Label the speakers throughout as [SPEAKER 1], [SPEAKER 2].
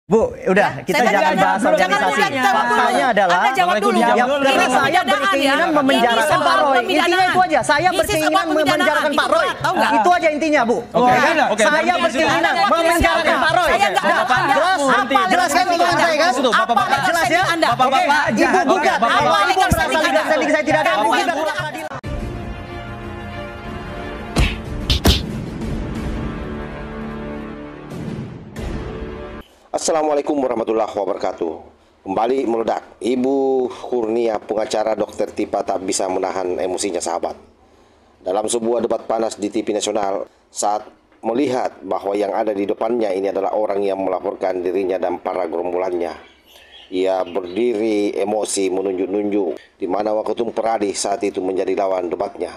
[SPEAKER 1] Bu, udah kita jangan bahas organisasi. Faktanya adalah karena saya berkeinginan memenjarakan Pak Roy. Intinya itu aja. Saya berkeinginan memenjarakan Pak Roy. Itu aja intinya, Bu. Saya berkeinginan memenjarakan Pak Roy. Jelaskan omongan saya kan? Bapak jelas ya? Bapak Ibu gugat. Ibu merasa legal standing saya tidak ada. Ibu gugat peradilan.
[SPEAKER 2] Assalamualaikum warahmatullahi wabarakatuh. Kembali meledak, Ibu Kurnia, pengacara Dokter Tipa, tak bisa menahan emosinya sahabat dalam sebuah debat panas di TV nasional saat melihat bahwa yang ada di depannya ini adalah orang yang melaporkan dirinya dan para gerombolannya. Ia berdiri emosi menunjuk-nunjuk di mana Waketum Peradi saat itu menjadi lawan debatnya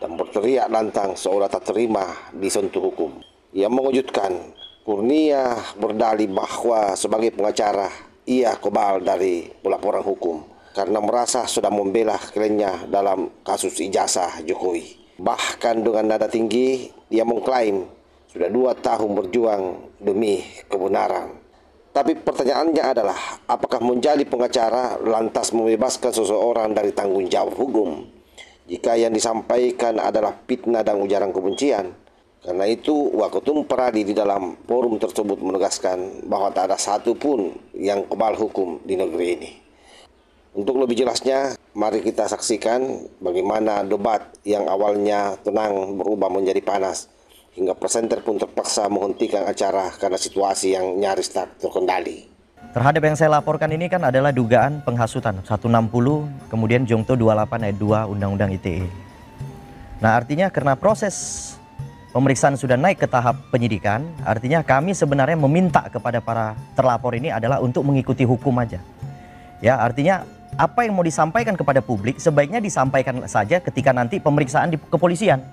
[SPEAKER 2] dan berteriak lantang seolah tak terima disentuh hukum. Ia mengejutkan. Kurnia berdalih bahwa sebagai pengacara ia kebal dari pelaporan hukum karena merasa sudah membela kliennya dalam kasus ijazah Jokowi. Bahkan dengan nada tinggi ia mengklaim sudah 2 tahun berjuang demi kebenaran. Tapi pertanyaannya adalah apakah menjadi pengacara lantas membebaskan seseorang dari tanggung jawab hukum jika yang disampaikan adalah fitnah dan ujaran kebencian? Karena itu, Waketum Peradi di dalam forum tersebut menegaskan bahwa tak ada satupun yang kebal hukum di negeri ini. Untuk lebih jelasnya, mari kita saksikan bagaimana debat yang awalnya tenang berubah menjadi panas, hingga presenter pun terpaksa menghentikan acara karena situasi yang nyaris tak terkendali.
[SPEAKER 1] Terhadap yang saya laporkan ini kan adalah dugaan penghasutan 160, kemudian Jongto 28 ayat 2 Undang-Undang ITE. Nah, artinya karena proses pemeriksaan sudah naik ke tahap penyidikan, artinya kami sebenarnya meminta kepada para terlapor ini adalah untuk mengikuti hukum aja. Ya, artinya apa yang mau disampaikan kepada publik sebaiknya disampaikan saja ketika nanti pemeriksaan di kepolisian.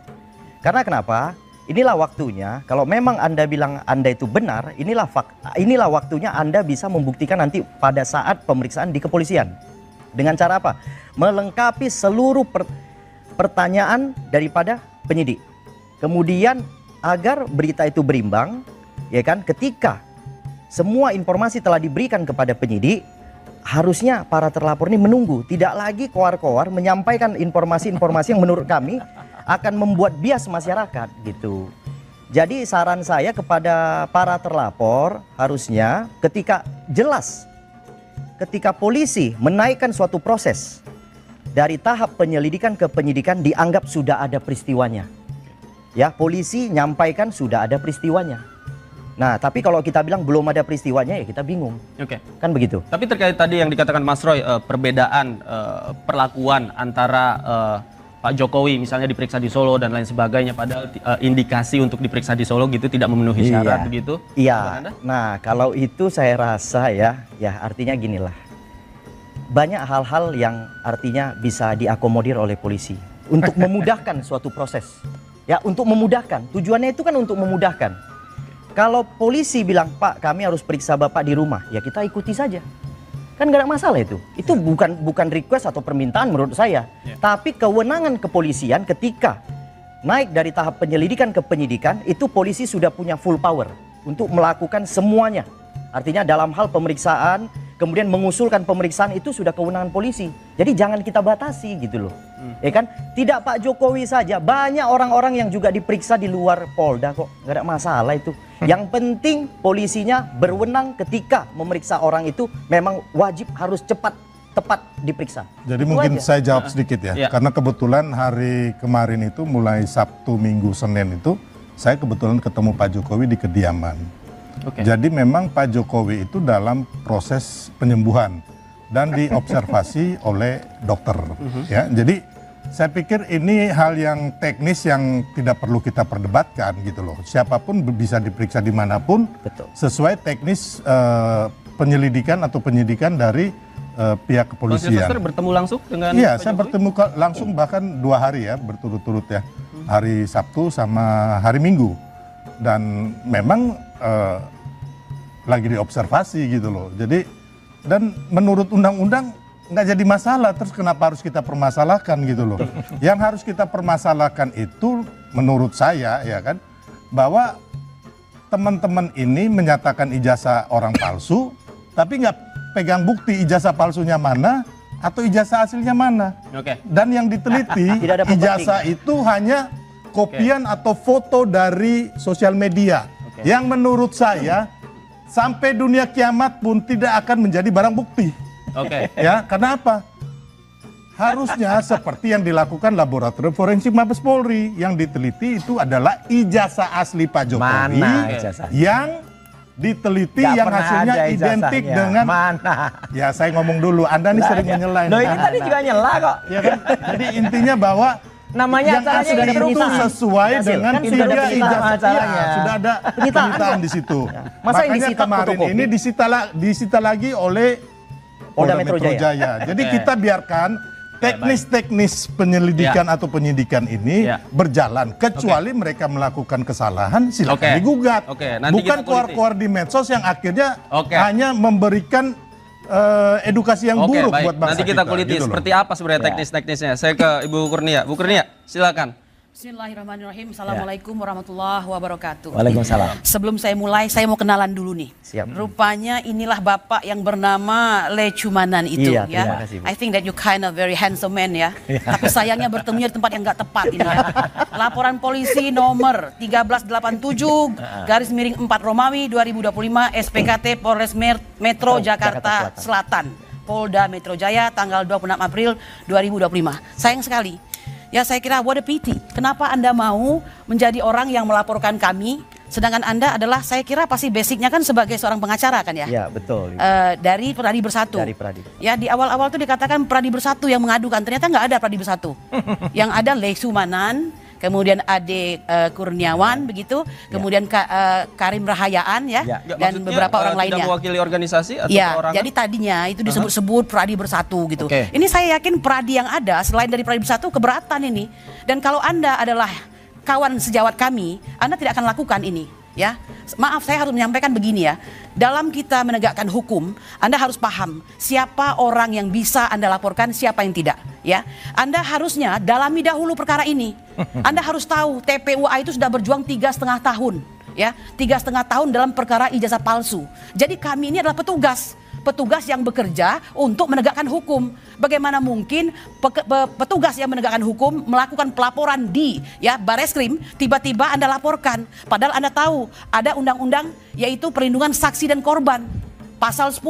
[SPEAKER 1] Karena kenapa? Inilah waktunya, kalau memang Anda bilang Anda itu benar, inilah waktunya Anda bisa membuktikan nanti pada saat pemeriksaan di kepolisian. Dengan cara apa? Melengkapi seluruh pertanyaan daripada penyidik. Kemudian agar berita itu berimbang, ya kan, ketika semua informasi telah diberikan kepada penyidik, harusnya para terlapor ini menunggu, tidak lagi koar-koar menyampaikan informasi-informasi yang menurut kami akan membuat bias masyarakat gitu. Jadi saran saya kepada para terlapor harusnya ketika jelas, ketika polisi menaikkan suatu proses dari tahap penyelidikan ke penyidikan dianggap sudah ada peristiwanya. Ya, polisi nyampaikan sudah ada peristiwanya. Nah, tapi kalau kita bilang belum ada peristiwanya ya kita bingung. Oke. Kan begitu.
[SPEAKER 3] Tapi terkait tadi yang dikatakan Mas Roy, perbedaan perlakuan antara Pak Jokowi misalnya diperiksa di Solo dan lain sebagainya, padahal indikasi untuk diperiksa di Solo gitu tidak memenuhi syarat begitu.
[SPEAKER 1] Iya. Nah, kalau itu saya rasa ya artinya ginilah. Banyak hal-hal yang artinya bisa diakomodir oleh polisi untuk memudahkan suatu proses. Ya, untuk memudahkan. Tujuannya itu kan untuk memudahkan. Kalau polisi bilang, Pak, kami harus periksa Bapak di rumah, ya kita ikuti saja. Kan gak ada masalah itu. Itu bukan request atau permintaan menurut saya. Tapi kewenangan kepolisian ketika naik dari tahap penyelidikan ke penyidikan, itu polisi sudah punya full power untuk melakukan semuanya. Artinya dalam hal pemeriksaan, kemudian mengusulkan pemeriksaan itu sudah kewenangan polisi. Jadi jangan kita batasi gitu loh. Ya kan? Tidak Pak Jokowi saja, banyak orang-orang yang juga diperiksa di luar Polda kok. Gak ada masalah itu. Yang penting polisinya berwenang ketika memeriksa orang itu memang wajib harus tepat diperiksa.
[SPEAKER 4] Jadi itu mungkin aja. Saya jawab sedikit ya. Karena kebetulan hari kemarin itu mulai Sabtu, Minggu, Senin itu saya kebetulan ketemu Pak Jokowi di kediaman. Jadi memang Pak Jokowi itu dalam proses penyembuhan dan diobservasi oleh dokter. Ya, jadi saya pikir ini hal yang teknis yang tidak perlu kita perdebatkan gitu loh. Siapapun bisa diperiksa dimanapun. Betul. Sesuai teknis penyelidikan atau penyidikan dari pihak kepolisian.
[SPEAKER 3] Bang Silvester bertemu langsung dengan
[SPEAKER 4] Iya, saya bertemu langsung bahkan 2 hari ya berturut-turut ya. Hari Sabtu sama hari Minggu. Dan memang lagi diobservasi gitu loh. Jadi dan menurut undang-undang nggak jadi masalah, terus kenapa harus kita permasalahkan gitu loh. Yang harus kita permasalahkan itu menurut saya ya kan, bahwa teman-teman ini menyatakan ijazah orang palsu, tapi nggak pegang bukti ijazah palsunya mana atau ijazah aslinya mana.
[SPEAKER 3] Oke.
[SPEAKER 4] Dan yang diteliti
[SPEAKER 1] Tidak ada pembanding.
[SPEAKER 4] ijazah itu hanya kopian atau foto dari sosial media. Yang menurut saya sampai dunia kiamat pun tidak akan menjadi barang bukti.
[SPEAKER 3] Oke.
[SPEAKER 4] Ya, karena apa? Harusnya seperti yang dilakukan Laboratorium Forensik Mabes Polri, yang diteliti itu adalah ijazah asli Pak Jokowi
[SPEAKER 5] Mana ijazahnya?
[SPEAKER 4] yang diteliti
[SPEAKER 5] Nggak
[SPEAKER 4] yang
[SPEAKER 5] pernah
[SPEAKER 4] hasilnya
[SPEAKER 5] ada
[SPEAKER 4] identik
[SPEAKER 5] ijazahnya.
[SPEAKER 4] dengan
[SPEAKER 5] Mana?
[SPEAKER 4] ya saya ngomong dulu, Anda nih sering menyela.
[SPEAKER 5] Loh, ini tadi juga nyela kok.
[SPEAKER 4] Ya kan? Jadi intinya bahwa
[SPEAKER 5] Namanya
[SPEAKER 4] yang
[SPEAKER 5] acaranya
[SPEAKER 4] asli
[SPEAKER 5] sudah
[SPEAKER 4] itu
[SPEAKER 5] terukur.
[SPEAKER 4] sesuai
[SPEAKER 1] Hasil.
[SPEAKER 4] dengan
[SPEAKER 1] Kan sudah ada
[SPEAKER 4] tiga
[SPEAKER 1] penyitaan
[SPEAKER 4] ijazah.
[SPEAKER 5] acaranya.
[SPEAKER 4] Ya, sudah ada penyitaan di situ.
[SPEAKER 1] Masa yang
[SPEAKER 4] Makanya
[SPEAKER 1] disita
[SPEAKER 4] kemarin
[SPEAKER 1] fotokopi?
[SPEAKER 4] ini disita lagi oleh
[SPEAKER 1] Polda Metro Jaya.
[SPEAKER 4] Jadi kita biarkan teknis-teknis penyelidikan atau penyidikan ini berjalan. Kecuali mereka melakukan kesalahan, silakan digugat.
[SPEAKER 3] Nanti
[SPEAKER 4] Bukan
[SPEAKER 3] kita
[SPEAKER 4] keluar-keluar di medsos yang akhirnya
[SPEAKER 3] Oke.
[SPEAKER 4] hanya memberikan edukasi yang buruk
[SPEAKER 3] baik.
[SPEAKER 4] buat bangsa
[SPEAKER 3] Nanti kita kuliti
[SPEAKER 4] gitu loh.
[SPEAKER 3] seperti apa sebenarnya teknis-teknisnya. Saya ke Ibu Kurnia. Bu Kurnia, silakan.
[SPEAKER 6] Bismillahirrahmanirrahim. Assalamualaikum warahmatullahi wabarakatuh.
[SPEAKER 5] Waalaikumsalam.
[SPEAKER 6] Sebelum saya mulai, saya mau kenalan dulu nih.
[SPEAKER 1] Siap.
[SPEAKER 6] Rupanya inilah bapak yang bernama Le Cumanan itu
[SPEAKER 1] Iya,
[SPEAKER 6] ya.
[SPEAKER 1] terima kasih, Bu.
[SPEAKER 6] I think that you kind of very handsome man ya. Tapi sayangnya bertemunya di tempat yang nggak tepat ini ya. Laporan polisi nomor 1387 garis miring 4 Romawi 2025 SPKT Polres Metro Jakarta Selatan. Polda Metro Jaya tanggal 26 April 2025. Sayang sekali. Ya saya kira what a pity. Kenapa Anda mau menjadi orang yang melaporkan kami, sedangkan Anda adalah saya kira pasti basicnya kan sebagai seorang pengacara kan ya?
[SPEAKER 1] Ya, betul.
[SPEAKER 6] Dari Pradi Bersatu.
[SPEAKER 1] Dari Pradi.
[SPEAKER 6] Ya di awal-awal tuh dikatakan Pradi Bersatu yang mengadukan, ternyata nggak ada Pradi Bersatu. Yang ada Le Sumanan, kemudian Ade Kurniawan begitu, kemudian Karim Rahayaan ya, dan beberapa orang lainnya.
[SPEAKER 3] Tidak mewakili organisasi atau
[SPEAKER 6] ya,
[SPEAKER 3] perorangan?
[SPEAKER 6] jadi tadinya itu disebut-sebut Pradi Bersatu gitu. Ini saya yakin Pradi yang ada selain dari Pradi Bersatu keberatan ini. Dan kalau Anda adalah kawan sejawat kami, Anda tidak akan lakukan ini. Ya, maaf saya harus menyampaikan begini ya. Dalam kita menegakkan hukum, Anda harus paham siapa orang yang bisa Anda laporkan, siapa yang tidak. Ya, Anda harusnya dalami dahulu perkara ini. Anda harus tahu TPUA itu sudah berjuang 3,5 tahun. Ya, 3,5 tahun dalam perkara ijazah palsu. Jadi kami ini adalah petugas yang bekerja untuk menegakkan hukum. Bagaimana mungkin petugas yang menegakkan hukum melakukan pelaporan di Bareskrim, tiba-tiba Anda laporkan. Padahal Anda tahu ada undang-undang yaitu perlindungan saksi dan korban. Pasal 10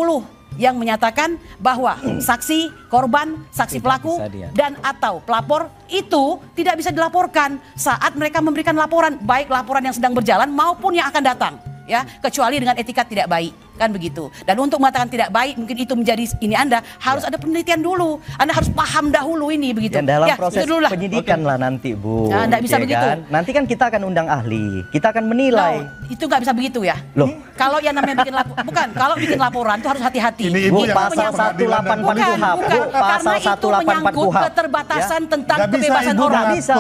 [SPEAKER 6] yang menyatakan bahwa saksi, korban, saksi pelaku dan atau pelapor itu tidak bisa dilaporkan saat mereka memberikan laporan, baik laporan yang sedang berjalan maupun yang akan datang. Ya, kecuali dengan etika tidak baik, kan begitu. Dan untuk mengatakan tidak baik, mungkin itu menjadi ini Anda harus ada penelitian dulu. Anda harus paham dahulu ini begitu.
[SPEAKER 1] Dan dalam proses penyidikan lah nanti, Bu.
[SPEAKER 6] Nah, nggak bisa begitu.
[SPEAKER 1] Kan? Nanti kan kita akan undang ahli, kita akan menilai.
[SPEAKER 6] No, itu nggak bisa begitu ya.
[SPEAKER 1] Loh.
[SPEAKER 6] Kalau yang namanya bikin laporan, bukan. Kalau bikin laporan itu harus hati-hati.
[SPEAKER 1] Bu, pasal 184 KUHP, Bu, pasal 184 KUHP.
[SPEAKER 6] Keterbatasan tentang
[SPEAKER 4] Nggak bisa
[SPEAKER 6] kebebasan
[SPEAKER 4] Ibu
[SPEAKER 6] orang.
[SPEAKER 1] bisa.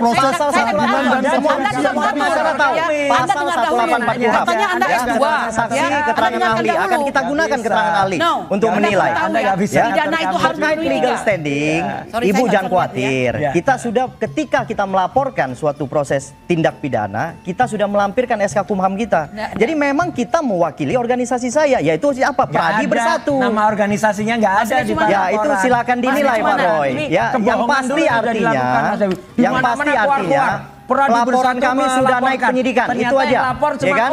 [SPEAKER 4] Proses
[SPEAKER 1] Pasal
[SPEAKER 4] pengadilan dan semua
[SPEAKER 6] Anda dengar
[SPEAKER 1] masyarakat tahu.
[SPEAKER 6] Anda
[SPEAKER 1] Pasal
[SPEAKER 6] dengar dahulu.
[SPEAKER 1] 184 KUHP.
[SPEAKER 6] Katanya Anda
[SPEAKER 1] Ya,
[SPEAKER 6] S2.
[SPEAKER 1] saksi,
[SPEAKER 6] Ya,
[SPEAKER 1] keterangan
[SPEAKER 6] Anda
[SPEAKER 1] ahli
[SPEAKER 6] dengarkan
[SPEAKER 1] akan
[SPEAKER 6] dahulu.
[SPEAKER 1] kita gunakan keterangan ahli
[SPEAKER 6] No.
[SPEAKER 1] untuk
[SPEAKER 6] Anda
[SPEAKER 1] menilai.
[SPEAKER 6] tahu
[SPEAKER 5] Anda
[SPEAKER 6] ya,
[SPEAKER 5] nggak bisa.
[SPEAKER 6] pidana itu harus
[SPEAKER 1] Terkait
[SPEAKER 6] diberikan.
[SPEAKER 1] legal standing,
[SPEAKER 6] Sorry,
[SPEAKER 1] Ibu
[SPEAKER 6] saya
[SPEAKER 1] jangan
[SPEAKER 6] nggak
[SPEAKER 1] khawatir.
[SPEAKER 5] Ya.
[SPEAKER 1] Kita sudah ketika kita melaporkan suatu proses tindak pidana, kita sudah melampirkan SK Kumham kita. Jadi memang kita mewakili organisasi saya, yaitu siapa? Pradi Bersatu.
[SPEAKER 5] Nama organisasinya nggak ada di
[SPEAKER 6] Cuman-
[SPEAKER 1] Ya itu silakan dinilai Pak Roy. Ya, yang pasti artinya laporan kami sudah naik penyidikan. Itu aja. Ya kan?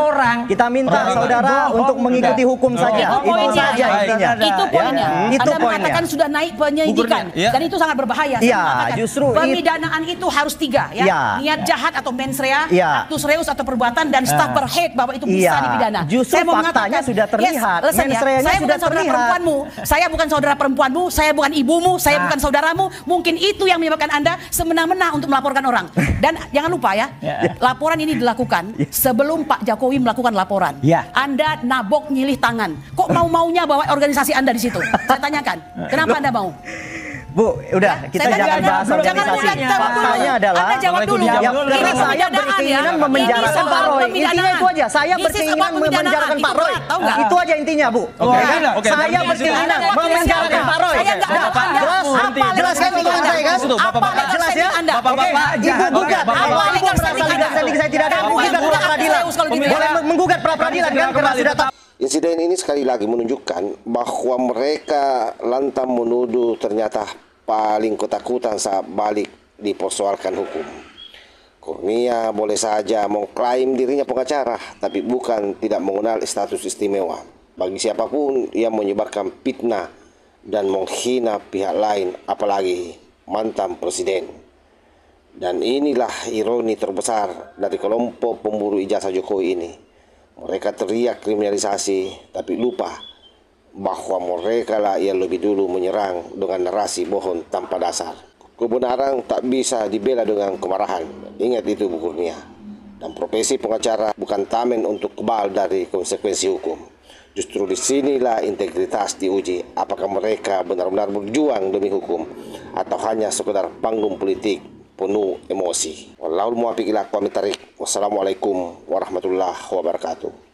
[SPEAKER 1] Kita minta saudara untuk mengikuti hukum saja. Itu saja intinya.
[SPEAKER 6] Itu poinnya.
[SPEAKER 1] Itu
[SPEAKER 6] Anda
[SPEAKER 1] poinnya.
[SPEAKER 6] mengatakan sudah naik penyidikan dan itu sangat berbahaya. Saya
[SPEAKER 1] Iya,
[SPEAKER 6] mengatakan,
[SPEAKER 1] justru
[SPEAKER 6] pemidanaan itu harus 3 ya.
[SPEAKER 1] Iya.
[SPEAKER 6] Niat jahat atau mens rea,
[SPEAKER 1] Iya.
[SPEAKER 6] actus reus atau perbuatan dan staffer hate bahwa itu bisa dipidana.
[SPEAKER 1] Justru
[SPEAKER 6] Saya mau
[SPEAKER 1] faktanya
[SPEAKER 6] mengatakan,
[SPEAKER 1] sudah terlihat.
[SPEAKER 6] Yes, listen
[SPEAKER 1] Mens
[SPEAKER 6] ya,
[SPEAKER 1] reanya
[SPEAKER 6] saya
[SPEAKER 1] sudah
[SPEAKER 6] bukan saudara
[SPEAKER 1] terlihat.
[SPEAKER 6] perempuanmu, saya bukan saudara perempuanmu, saya bukan ibumu, saya bukan saudaramu. Mungkin itu yang menyebabkan Anda semena-mena untuk melaporkan orang. Dan jangan lupa ya, laporan ini dilakukan sebelum Pak Jokowi melakukan laporan.
[SPEAKER 5] Ya.
[SPEAKER 6] Anda nabok nyilih tangan. Kok mau-maunya bawa organisasi Anda di situ? Saya tanyakan, kenapa Anda mau?
[SPEAKER 1] Bu, udah kita
[SPEAKER 6] Saya
[SPEAKER 1] jangan
[SPEAKER 6] kan
[SPEAKER 1] bahas
[SPEAKER 6] jangan
[SPEAKER 1] organisasi.
[SPEAKER 6] mulai jawab dulu.
[SPEAKER 1] Faktanya adalah
[SPEAKER 6] Anda jawab dulu.
[SPEAKER 1] ya,
[SPEAKER 6] Ini
[SPEAKER 1] karena saya
[SPEAKER 6] pemidanaannya.
[SPEAKER 1] berkeinginan
[SPEAKER 6] Ini
[SPEAKER 1] memenjarakan
[SPEAKER 6] soal
[SPEAKER 1] Pak Roy. Intinya
[SPEAKER 6] pemidanaan.
[SPEAKER 1] itu aja. Saya
[SPEAKER 6] This is
[SPEAKER 1] berkeinginan
[SPEAKER 6] about pemidanaan.
[SPEAKER 1] memenjarakan
[SPEAKER 6] Itu
[SPEAKER 1] Pak Roy.
[SPEAKER 6] berat, tahu nggak?
[SPEAKER 1] Itu aja intinya, Bu.
[SPEAKER 3] Oke,
[SPEAKER 1] Ya,
[SPEAKER 3] oke,
[SPEAKER 1] saya
[SPEAKER 3] berhenti di situ.
[SPEAKER 1] berkeinginan
[SPEAKER 6] Anda
[SPEAKER 1] memenjarakan Pak Roy.
[SPEAKER 6] Saya nggak ada.
[SPEAKER 3] Bapak,
[SPEAKER 1] Jelas?
[SPEAKER 3] berhenti.
[SPEAKER 1] Jelas kan omongan saya kan?
[SPEAKER 3] Bapak-bapak.
[SPEAKER 1] Jelas ya?
[SPEAKER 6] Anda.
[SPEAKER 3] Bapak-bapak,
[SPEAKER 1] Ibu
[SPEAKER 3] jangan.
[SPEAKER 1] gugat.
[SPEAKER 3] Oke,
[SPEAKER 1] Kalau
[SPEAKER 3] Bapak-bapak.
[SPEAKER 1] ibu merasa legal standing saya tidak ada,
[SPEAKER 6] Kamu
[SPEAKER 1] menggugat
[SPEAKER 6] yang
[SPEAKER 1] pra peradilan.
[SPEAKER 6] kurang kalau gini.
[SPEAKER 1] Boleh menggugat pra peradilan kan? Karena sudah tahu.
[SPEAKER 2] Insiden ini sekali lagi menunjukkan bahwa mereka lantang menuduh ternyata paling ketakutan saat balik dipersoalkan hukum. Kurnia boleh saja mengklaim dirinya pengacara, tapi bukan tidak mengenal status istimewa. Bagi siapapun yang menyebarkan fitnah dan menghina pihak lain, apalagi mantan presiden. Dan inilah ironi terbesar dari kelompok pemburu ijazah Jokowi ini. Mereka teriak kriminalisasi, tapi lupa bahwa mereka lah yang lebih dulu menyerang dengan narasi bohong tanpa dasar. Kebenaran tak bisa dibela dengan kemarahan. Ingat itu, Bu Kurnia. Dan profesi pengacara bukan tamen untuk kebal dari konsekuensi hukum. Justru disinilah integritas diuji. Apakah mereka benar-benar berjuang demi hukum atau hanya sekedar panggung politik penuh emosi. Wallahul muwaffiq ila aqwamit thariq. Wassalamualaikum warahmatullahi wabarakatuh.